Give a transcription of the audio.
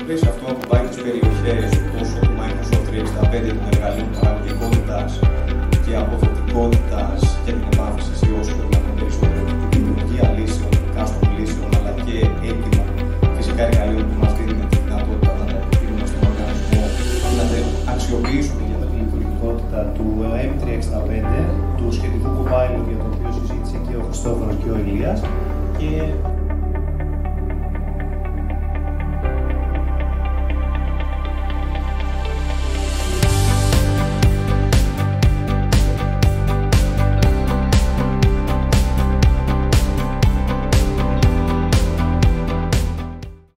πλαίσιο αυτό ακουμπάει τις περιοχές τόσο του Microsoft 365 των εργαλείων παραγωγικότητας και αποδοτικότητας και την επάφραση όσο δυνατόν περισσότερο την δημιουργία λύσεων, custom λύσεων, αλλά και έτοιμα φυσικά εργαλείων που μας δίνουν τη δυνατότητα να τα επιτύχουμε στον οργανισμό, να τα αξιοποιήσουμε για τη λειτουργικότητα του M365, του σχετικού Copilot για το οποίο συζήτησε και ο Χριστόφορος και ο Ηλίας. Και